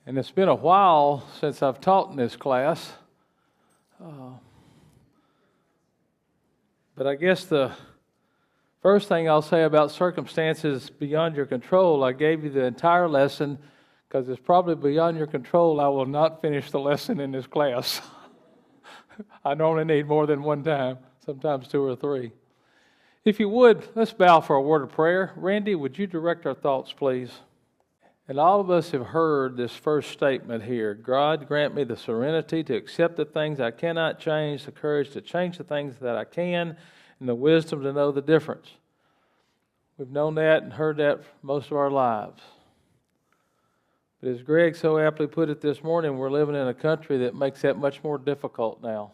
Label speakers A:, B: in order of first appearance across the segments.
A: And it's been a while since I've taught in this class. But I guess the first thing I'll say about circumstances beyond your control, I gave you the entire lesson because it's probably beyond your control. I will not finish the lesson in this class. I normally need more than one time, sometimes two or three. If you would, let's bow for a word of prayer. Randy, would you direct our thoughts, please? And all of us have heard this first statement here. God, grant me the serenity to accept the things I cannot change, the courage to change the things that I can, and the wisdom to know the difference. We've known that and heard that most of our lives. But as Greg so aptly put it this morning, we're living in a country that makes that much more difficult now.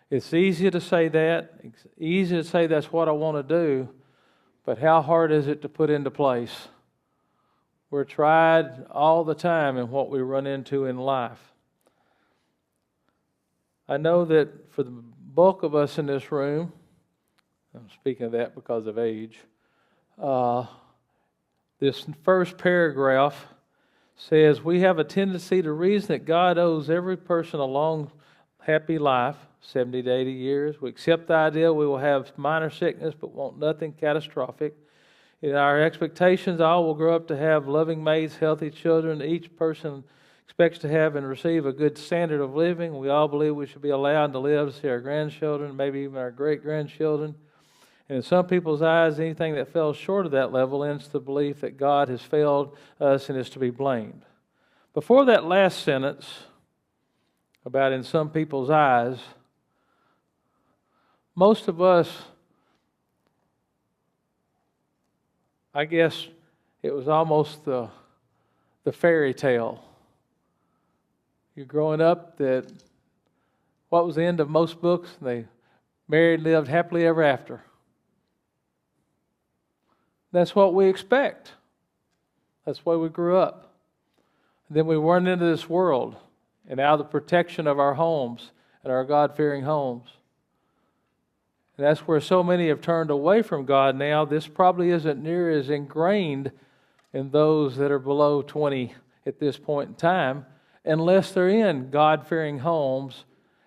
A: It's easy to say that. It's easy to say that's what I want to do, but how hard is it to put into place? We're tried all the time in what we run into in life. I know that for the bulk of us in this room, I'm speaking of that because of age, this first paragraph says, we have a tendency to reason that God owes every person a long, happy life, 70 to 80 years. We accept the idea we will have minor sickness but want nothing catastrophic. In our expectations, all will grow up to have loving mates, healthy children. Each person expects to have and receive a good standard of living. We all believe we should be allowed to live to see our grandchildren, maybe even our great-grandchildren. And in some people's eyes, anything that fell short of that level ends the belief that God has failed us and is to be blamed. Before that last sentence, about in some people's eyes, most of us, I guess it was almost the fairy tale. You're growing up that what was the end of most books? They married, lived happily ever after. That's what we expect. That's why we grew up. And then we went into this world and out of the protection of our homes and our God-fearing homes. And that's where so many have turned away from God now. This probably isn't near as ingrained in those that are below 20 at this point in time, unless they're in God-fearing homes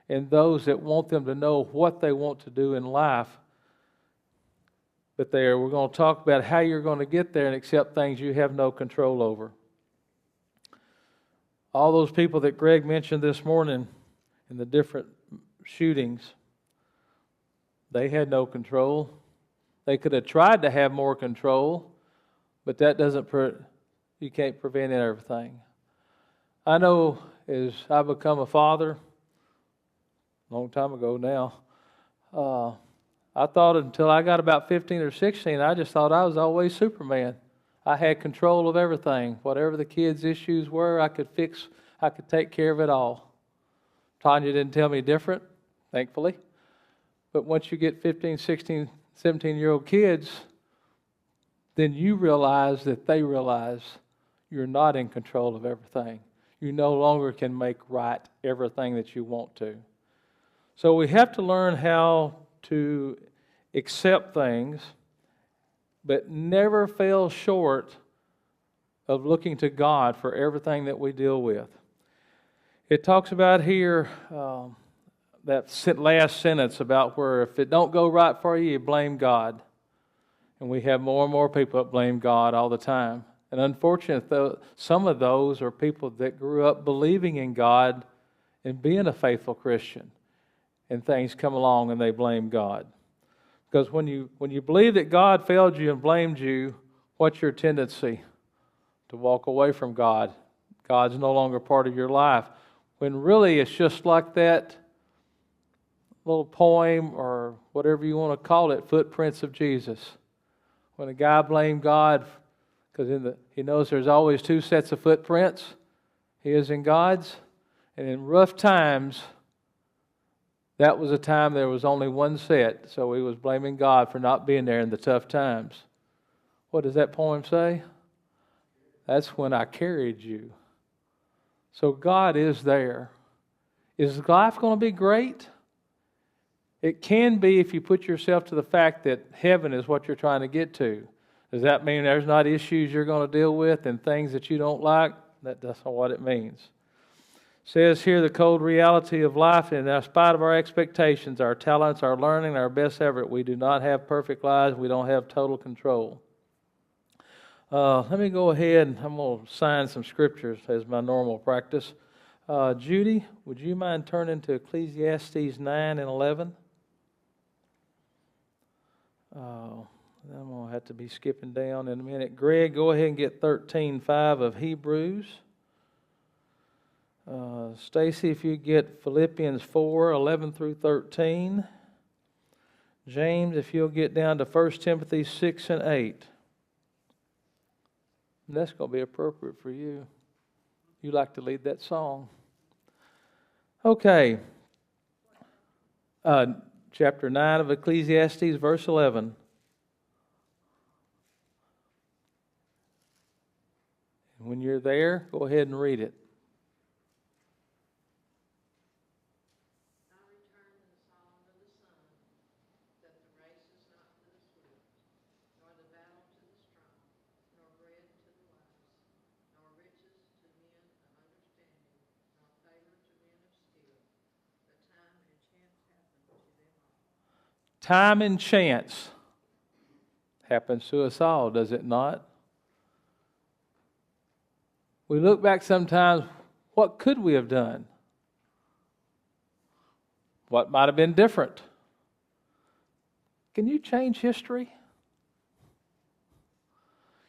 A: and those that want them to know what they want to do in life. But we're going to talk about how you're going to get there and accept things you have no control over. All those people that Greg mentioned this morning in the different shootings, they had no control. They could have tried to have more control, but that doesn't, you can't prevent everything. I know as I become a father, a long time ago now, I thought until I got about 15 or 16, I just thought I was always Superman. I had control of everything. Whatever the kids' issues were, I could fix, I could take care of it all. Tanya didn't tell me different, thankfully. But once you get 15, 16, 17-year-old kids, then you realize that they realize you're not in control of everything. You no longer can make right everything that you want to. So we have to learn how to accept things, but never fall short of looking to God for everything that we deal with. It talks about here, that last sentence about where if it don't go right for you, you blame God. And we have more and more people that blame God all the time. And unfortunately, some of those are people that grew up believing in God and being a faithful Christian. And things come along and they blame God. Because when you believe that God failed you and blamed you, what's your tendency? To walk away from God. God's no longer part of your life. When really it's just like that little poem or whatever you want to call it, Footprints of Jesus. When a guy blamed God because he knows there's always two sets of footprints, his and God's, and in rough times, that was a time there was only one set, so he was blaming God for not being there in the tough times. What does that poem say? That's when I carried you. So God is there. Is life going to be great? It can be if you put yourself to the fact that heaven is what you're trying to get to. Does that mean there's not issues you're going to deal with and things that you don't like? That's not what it means. It says here the cold reality of life, and in spite of our expectations, our talents, our learning, our best effort, we do not have perfect lives. We don't have total control. Let me go ahead and I'm going to sign some scriptures as my normal practice. Judy, would you mind turning to Ecclesiastes 9 and 11? I'm going to have to be skipping down in a minute. Greg, go ahead and get 13:5 of Hebrews. Stacy, if you get Philippians 4:11 through 13. James, if you'll get down to 1 Timothy 6 and 8. And that's going to be appropriate for you. You like to lead that song. Okay. Chapter 9 of Ecclesiastes, verse 11. And when you're there, go ahead and read it. Time and chance happens to us all, does it not? We look back sometimes, what could we have done? What might have been different? Can you change history?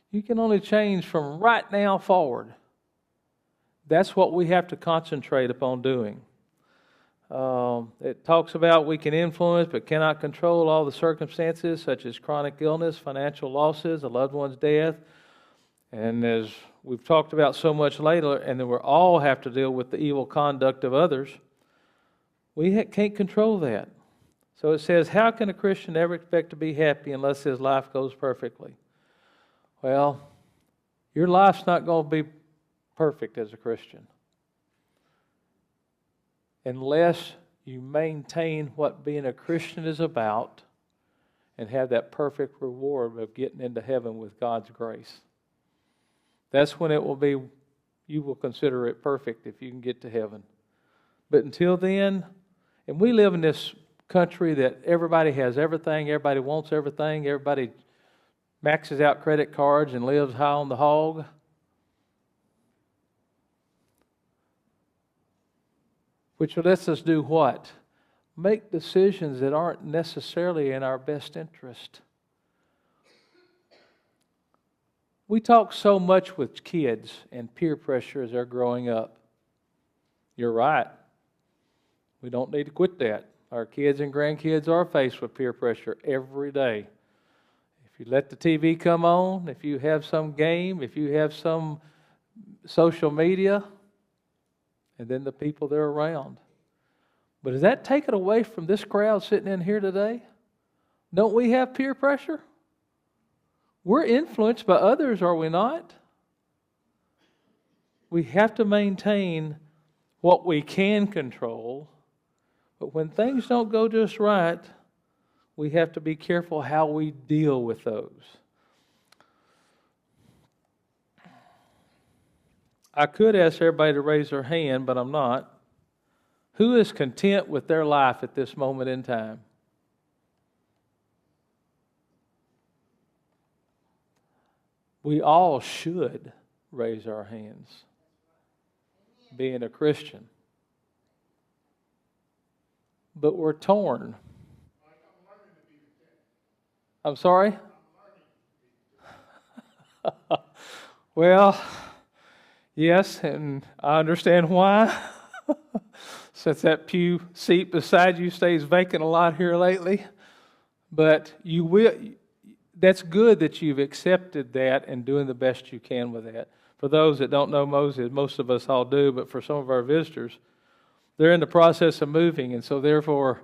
A: You can only change from right now forward. That's what we have to concentrate upon doing. It talks about we can influence but cannot control all the circumstances such as chronic illness, financial losses, a loved one's death. And as we've talked about so much later, and then we all have to deal with the evil conduct of others, we can't control that. So it says, how can a Christian ever expect to be happy unless his life goes perfectly? Well, your life's not going to be perfect as a Christian unless you maintain what being a Christian is about and have that perfect reward of getting into heaven with God's grace. That's when it will be, you will consider it perfect if you can get to heaven. But until then, and we live in this country that everybody has everything, everybody wants everything, everybody maxes out credit cards and lives high on the hog. Which lets us do what? Make decisions that aren't necessarily in our best interest. We talk so much with kids and peer pressure as they're growing up. You're right. We don't need to quit that. Our kids and grandkids are faced with peer pressure every day. If you let the TV come on, if you have some game, if you have some social media, and then the people they're around. But does that take it away from this crowd sitting in here today? Don't we have peer pressure? We're influenced by others, are we not? We have to maintain what we can control, but when things don't go just right, we have to be careful how we deal with those. I could ask everybody to raise their hand, but I'm not. Who is content with their life at this moment in time? We all should raise our hands, being a Christian. But we're torn. I'm sorry? Well, yes, and I understand why. Since that pew seat beside you stays vacant a lot here lately. But you will. That's good that you've accepted that and doing the best you can with that. For those that don't know Moses, most of us all do, but for some of our visitors, they're in the process of moving, and so therefore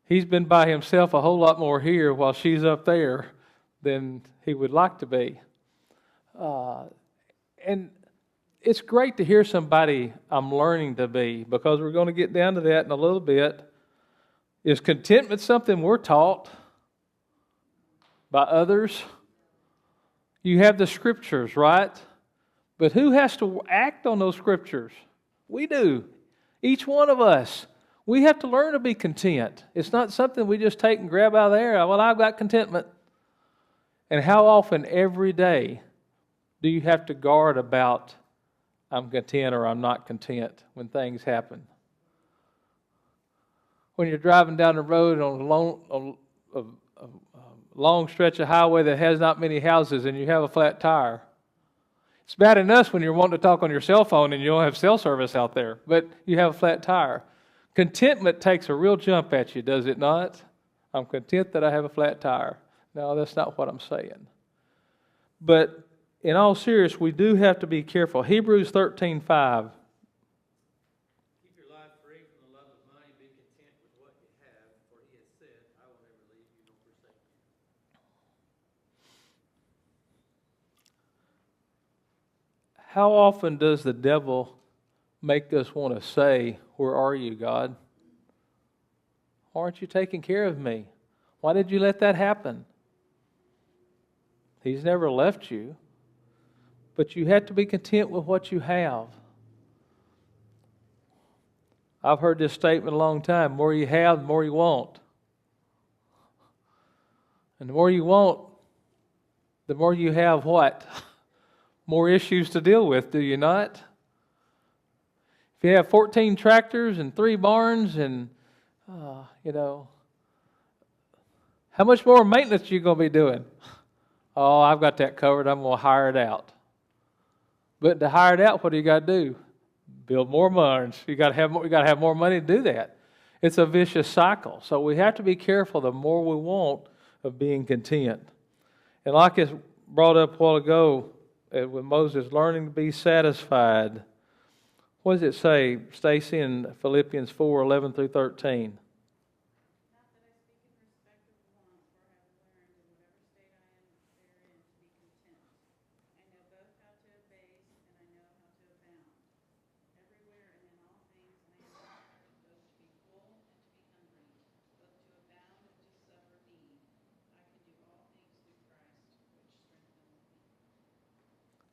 A: he's been by himself a whole lot more here while she's up there than he would like to be. And it's great to hear somebody I'm learning to be, because we're going to get down to that in a little bit. Is contentment something we're taught by others? You have the scriptures, right? But who has to act on those scriptures? We do. Each one of us. We have to learn to be content. It's not something we just take and grab out of the air. Well, I've got contentment. And how often every day do you have to guard about I'm content or I'm not content when things happen? When you're driving down the road on a long stretch of highway that has not many houses and you have a flat tire. It's bad enough when you're wanting to talk on your cell phone and you don't have cell service out there, but you have a flat tire. Contentment takes a real jump at you, does it not? I'm content that I have a flat tire. No, that's not what I'm saying. But in all seriousness, we do have to be careful. Hebrews 13:5.
B: Keep your life free from the love of money. Be content with what you have, for he has said, I will never leave you nor forsake you.
A: How often does the devil make us want to say, where are you, God? Why aren't you taking care of me? Why did you let that happen? He's never left you. But you have to be content with what you have. I've heard this statement a long time. The more you have, the more you want. And the more you want, the more you have what? More issues to deal with, do you not? If you have 14 tractors and 3 barns and, how much more maintenance are you going to be doing? Oh, I've got that covered. I'm going to hire it out. But to hire it out, what do you got to do? Build more barns. You got to have more money to do that. It's a vicious cycle. So we have to be careful the more we want of being content. And like it's brought up a while ago, with Moses learning to be satisfied. What does it say, Stacy, in Philippians 4:11 through 13?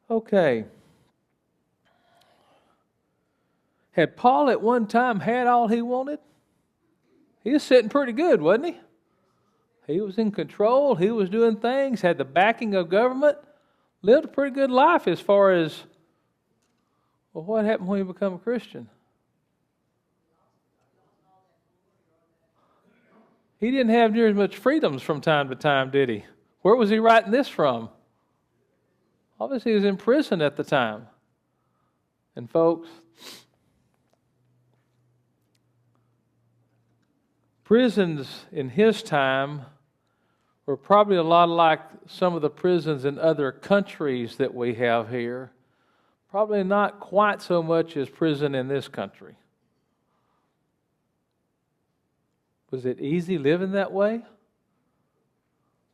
A: Okay. Had Paul at one time had all he wanted? He was sitting pretty good, wasn't he? He was in control. He was doing things, had the backing of government, lived a pretty good life as far as, well, what happened when he became a Christian? He didn't have near as much freedoms from time to time, did he? Where was he writing this from? Obviously, he was in prison at the time. And folks, prisons in his time were probably a lot like some of the prisons in other countries that we have here. Probably not quite so much as prison in this country. Was it easy living that way?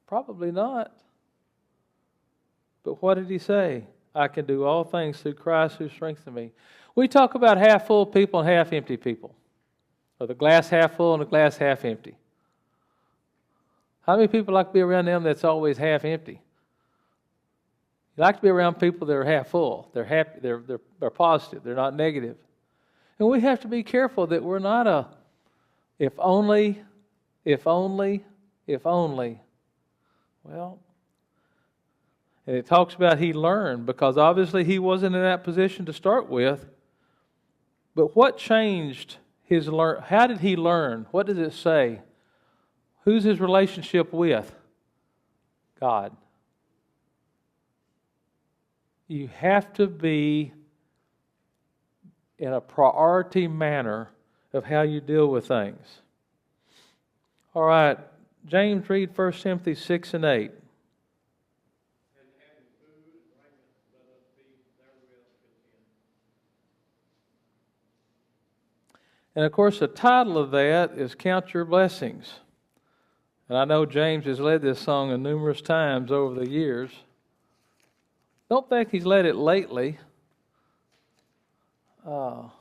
A: Probably not. But what did he say? I can do all things through Christ who strengthens me. We talk about half full people and half empty people. Or the glass half full and the glass half empty. How many people like to be around them that's always half empty? You like to be around people that are half full. They're happy, they're positive, they're not negative. And we have to be careful that we're not a if only. Well, and it talks about he learned, because obviously he wasn't in that position to start with. But what changed his learn? How did he learn? What does it say? Who's his relationship with? God. You have to be in a priority manner of how you deal with things. All right, James, read 1 Timothy 6 and 8. And of course, the title of that is Count Your Blessings. And I know James has led this song numerous times over the years. Don't think he's led it lately. Somewhere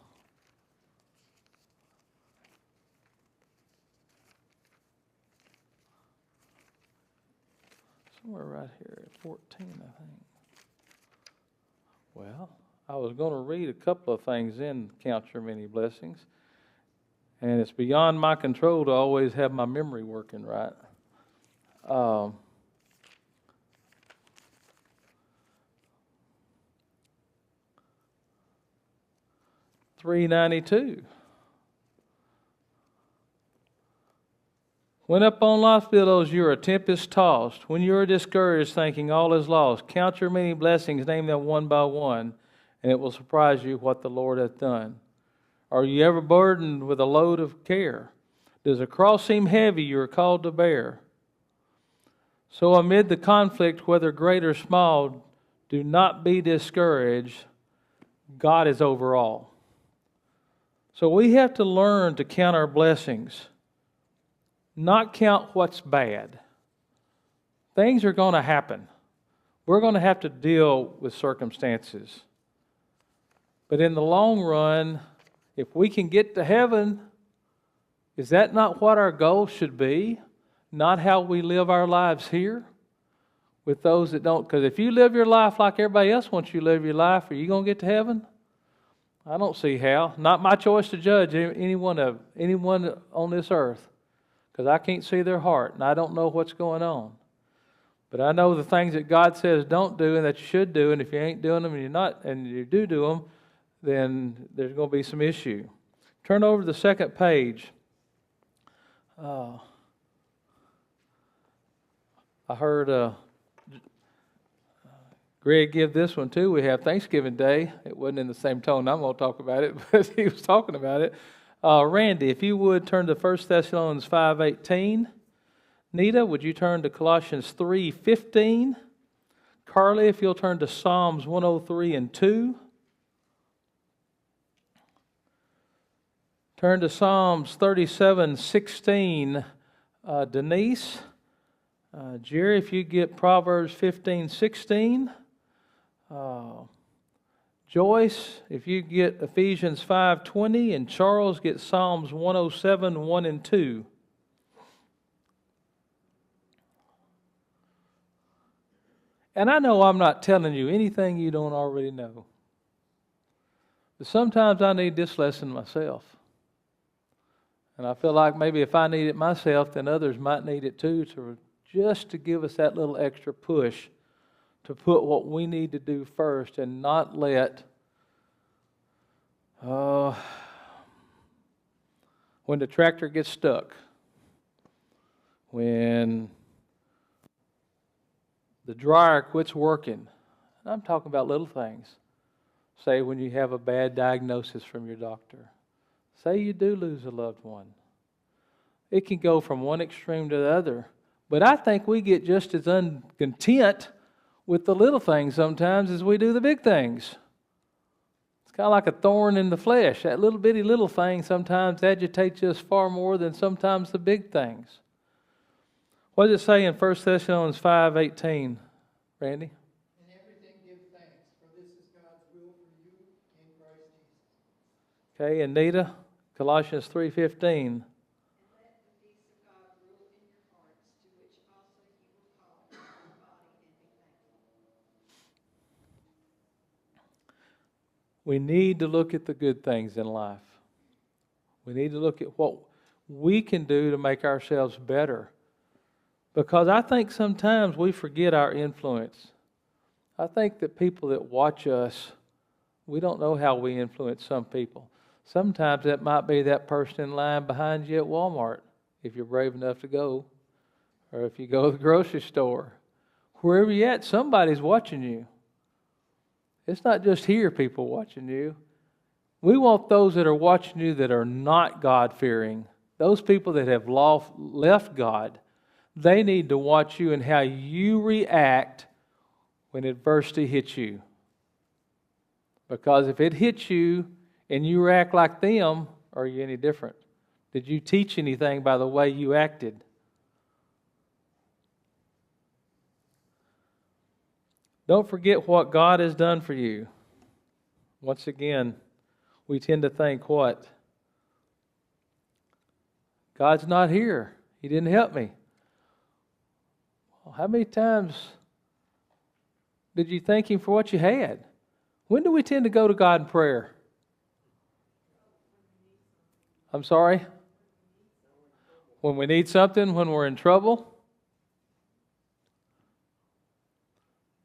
A: right here at 14, I think. Well, I was going to read a couple of things in Count Your Many Blessings, and it's beyond my control to always have my memory working right. 392. When up on life's billows you are tempest tossed, when you are discouraged thinking all is lost, count your many blessings, name them one by one, and it will surprise you what the Lord hath done. Are you ever burdened with a load of care? Does a cross seem heavy you are called to bear? So amid the conflict, whether great or small, do not be discouraged. God is over all. So we have to learn to count our blessings, not count what's bad. Things are going to happen. We're going to have to deal with circumstances. But in the long run, if we can get to heaven, is that not what our goal should be? Not how we live our lives here with those that don't? Because if you live your life like everybody else wants you to live your life, are you going to get to heaven? I don't see how. Not my choice to judge anyone on this earth, because I can't see their heart and I don't know what's going on. But I know the things that God says don't do and that you should do, and if you ain't doing them and you're not, and you do them, then there's going to be some issue. Turn over to the second page. I heard Greg give this one too. We have Thanksgiving Day. It wasn't in the same tone I'm going to talk about it, but he was talking about it. Randy, if you would turn to 1 Thessalonians 5:18. Nita, would you turn to Colossians 3:15? Carly, if you'll turn to Psalms 103 and 2. Turn to Psalms 37:16. Denise. Jerry, if you get Proverbs 15:16. Joyce, if you get Ephesians 5:20, and Charles get Psalms 107, 1 and 2. And I know I'm not telling you anything you don't already know. But sometimes I need this lesson myself. And I feel like maybe if I need it myself, then others might need it too, just to give us that little extra push to put what we need to do first and not let when the tractor gets stuck, when the dryer quits working. I'm talking about little things. Say when you have a bad diagnosis from your doctor. Say you do lose a loved one. It can go from one extreme to the other. But I think we get just as uncontent with the little things sometimes as we do the big things. It's kind of like a thorn in the flesh. That little bitty little thing sometimes agitates us far more than sometimes the big things. What does it say in 1 Thessalonians 5:18, Randy?
C: In everything give thanks, for this is God's will for you in Christ Jesus.
A: Okay, and Nita, Colossians 3:15. We need to look at the good things in life. We need to look at what we can do to make ourselves better. Because I think sometimes we forget our influence. I think that people that watch us, we don't know how we influence some people. Sometimes that might be that person in line behind you at Walmart, if you're brave enough to go, or if you go to the grocery store. Wherever you're at, somebody's watching you. It's not just here people watching you. We want those that are watching you that are not God-fearing. Those people that have left God, they need to watch you and how you react when adversity hits you. Because if it hits you and you react like them, are you any different? Did you teach anything by the way you acted? Don't forget what God has done for you. Once again, we tend to think what? God's not here. He didn't help me. Well, how many times did you thank Him for what you had? When do we tend to go to God in prayer? I'm sorry? When we need something, when we're in trouble?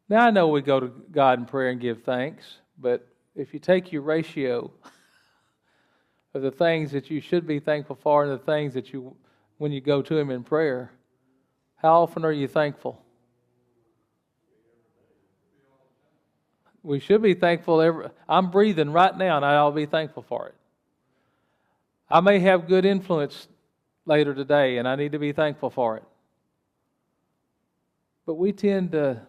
A: Now I know we go to God in prayer and give thanks, but if you take your ratio of the things that you should be thankful for and the things that you, when you go to Him in prayer, how often are you thankful? We should be thankful. I'm breathing right now, and I'll be thankful for it. I may have good influence later today, and I need to be thankful for it. But we tend to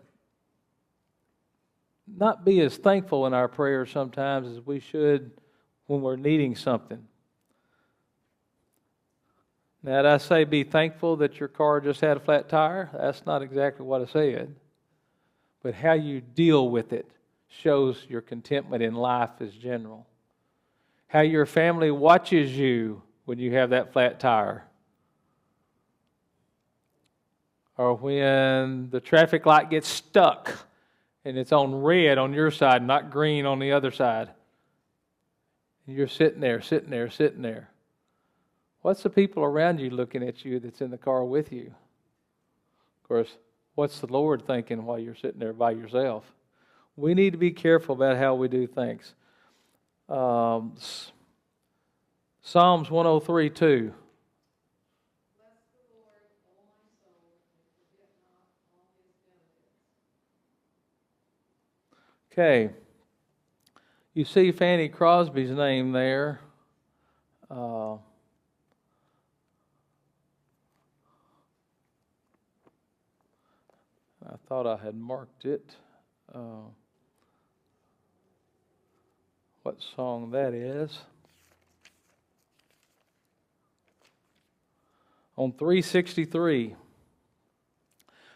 A: not be as thankful in our prayers sometimes as we should when we're needing something. Now, did I say be thankful that your car just had a flat tire? That's not exactly what I said. But how you deal with it shows your contentment in life as general. How your family watches you when you have that flat tire. Or when the traffic light gets stuck and it's on red on your side, not green on the other side. And you're sitting there. What's the people around you looking at you that's in the car with you? Of course, what's the Lord thinking while you're sitting there by yourself? We need to be careful about how we do things. Psalms 103:2. Okay. You see Fanny Crosby's name there. I thought I had marked it. What song that is? On 363.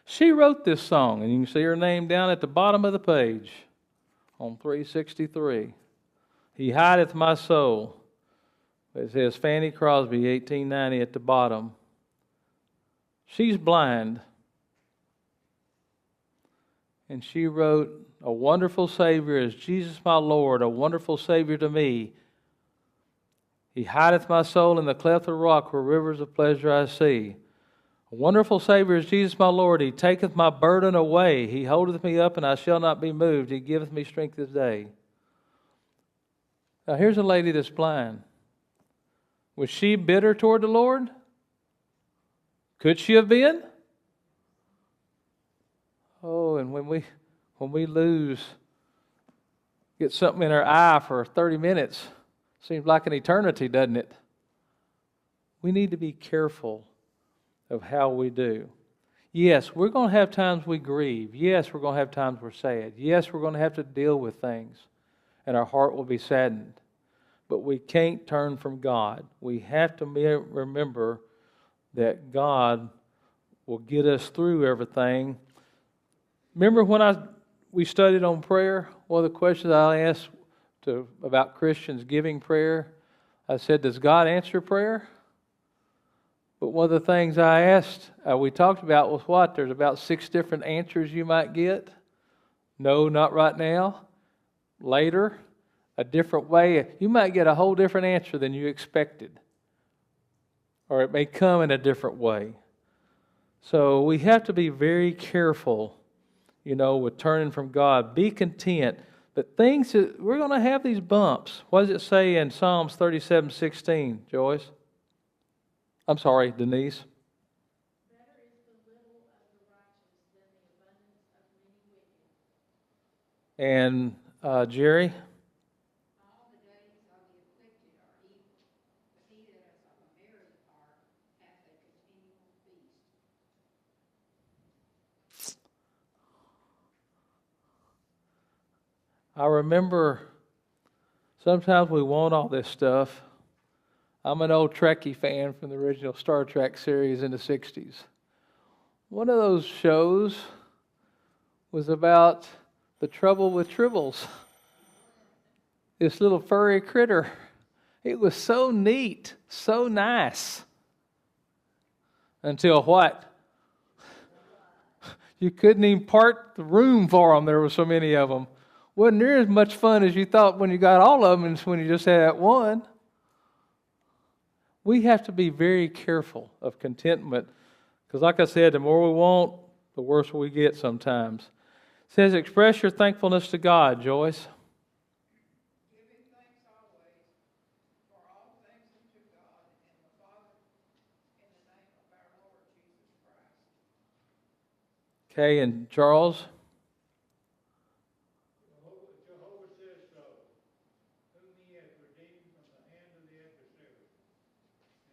A: She wrote this song, and you can see her name down at the bottom of the page on 363. He hideth my soul. It says Fanny Crosby, 1890 at the bottom. She's blind. And she wrote, a wonderful Savior is Jesus my Lord, a wonderful Savior to me. He hideth my soul in the cleft of the rock where rivers of pleasure I see. A wonderful Savior is Jesus my Lord. He taketh my burden away. He holdeth me up and I shall not be moved. He giveth me strength this day. Now here's a lady that's blind. Was she bitter toward the Lord? Could she have been? Oh, and when we get something in our eye for 30 minutes, seems like an eternity, doesn't it? We need to be careful of how we do. Yes, we're going to have times we grieve. Yes, we're going to have times we're sad. Yes, we're going to have to deal with things, and our heart will be saddened. But we can't turn from God. We have to remember that God will get us through everything. Remember when we studied on prayer? One of the questions I asked about Christians giving prayer, I said, does God answer prayer? But one of the things I asked, we talked about was what? There's about 6 different answers you might get. No, not right now. Later, a different way. You might get a whole different answer than you expected. Or it may come in a different way. So we have to be very careful, with turning from God. Be content. But we're going to have these bumps. What does it say in Psalms 37:16, Joyce? I'm sorry, Denise.
D: Better is the little of the righteous than the abundance of many wicked.
A: And Jerry?
E: All the days of the afflicted are evil, but he that is of a merry heart hath a continual feast.
A: I remember sometimes we want all this stuff. I'm an old Trekkie fan from the original Star Trek series in the 60s. One of those shows was about the trouble with tribbles. This little furry critter. It was so neat, so nice. Until what? You couldn't even part the room for them. There were so many of them. wasn't near as much fun as you thought when you got all of them as when you just had that one. We have to be very careful of contentment because, like I said, the more we want, the worse we get sometimes. It says, express your thankfulness to God, Joyce.
C: Giving thanks always for all things unto God and the Father in the name of our Lord Jesus Christ.
A: Okay, and Charles?
B: Jehovah says so, whom he hath redeemed from the hand of the adversary,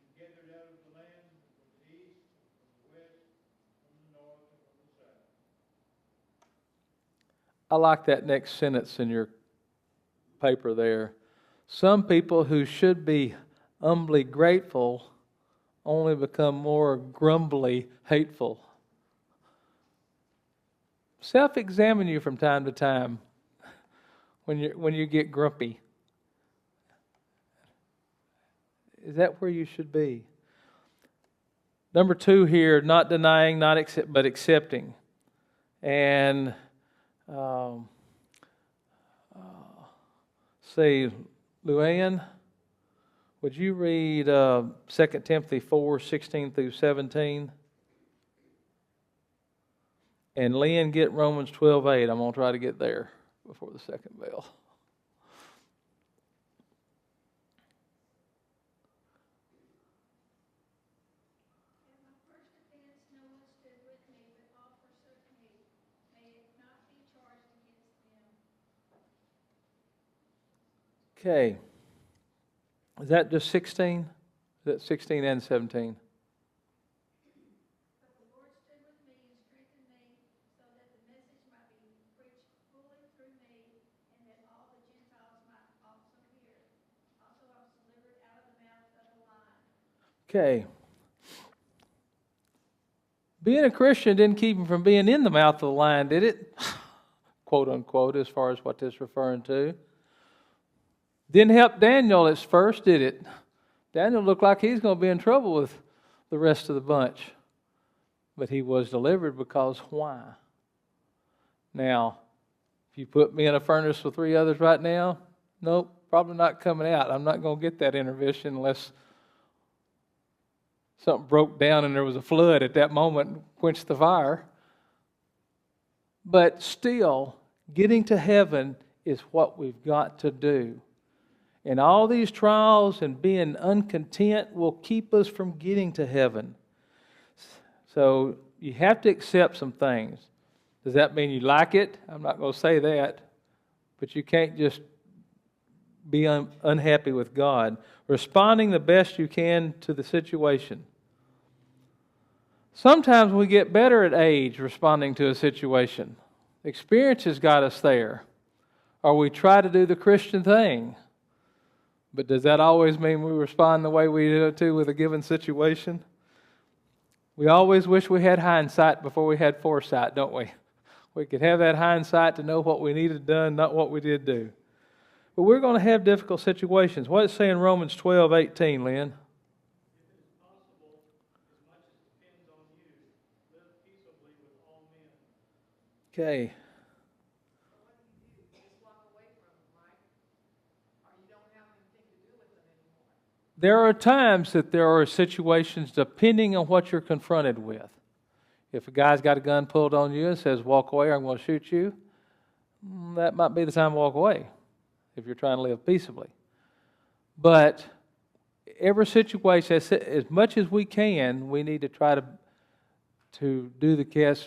B: and gathered out of the land from the east, from the west, from the north, and from the south.
A: I like that next sentence in your paper there. Some people who should be humbly grateful only become more grumbly hateful. Self-examine you from time to time when you get grumpy. Is that where you should be? Number 2 here, not denying, but accepting. And say, Luann, would you read 2 Timothy 4:16 through 17? And Lynn, get Romans 12:8. I'm going to try to get there before the second bell.
D: At my first offense, no one stood with me, but all forsook me. May it not be charged against them.
A: Okay. Is that just 16? Is that 16 and 17?
D: But the Lord stood with me and strengthened me, so that the message might be preached fully through me, and that all the Gentiles might also hear. Also I was delivered out of the mouth of the lion.
A: Okay. Being a Christian didn't keep him from being in the mouth of the lion, did it? Quote unquote, as far as what this is referring to. Didn't help Daniel at first, did it? Daniel looked like he's going to be in trouble with the rest of the bunch. But he was delivered because why? Now, if you put me in a furnace with 3 others right now, nope, probably not coming out. I'm not going to get that intervention unless something broke down and there was a flood at that moment and quenched the fire. But still, getting to heaven is what we've got to do. And all these trials and being uncontent will keep us from getting to heaven. So you have to accept some things. Does that mean you like it? I'm not going to say that. But you can't just be unhappy with God. Responding the best you can to the situation. Sometimes we get better at age responding to a situation. Experience has got us there. Or we try to do the Christian thing. But does that always mean we respond the way we do with a given situation? We always wish we had hindsight before we had foresight, don't we? We could have that hindsight to know what we needed done, not what we did do. But we're going to have difficult situations. What does it say in Romans 12:18, Lynn? Okay. There are times that there are situations depending on what you're confronted with. If a guy's got a gun pulled on you and says, walk away or I'm going to shoot you, that might be the time to walk away if you're trying to live peaceably. But every situation, as much as we can, we need to try to do the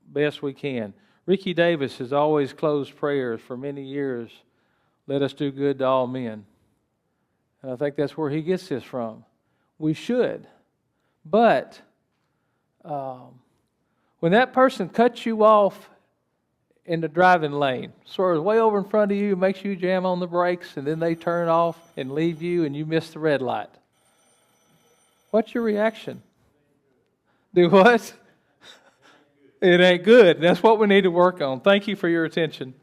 A: best we can. Ricky Davis has always closed prayers for many years. Let us do good to all men. And I think that's where he gets this from. We should. But when that person cuts you off in the driving lane, sort of way over in front of you, makes you jam on the brakes, and then they turn off and leave you and you miss the red light, what's your reaction? Do what? It ain't good. That's what we need to work on. Thank you for your attention.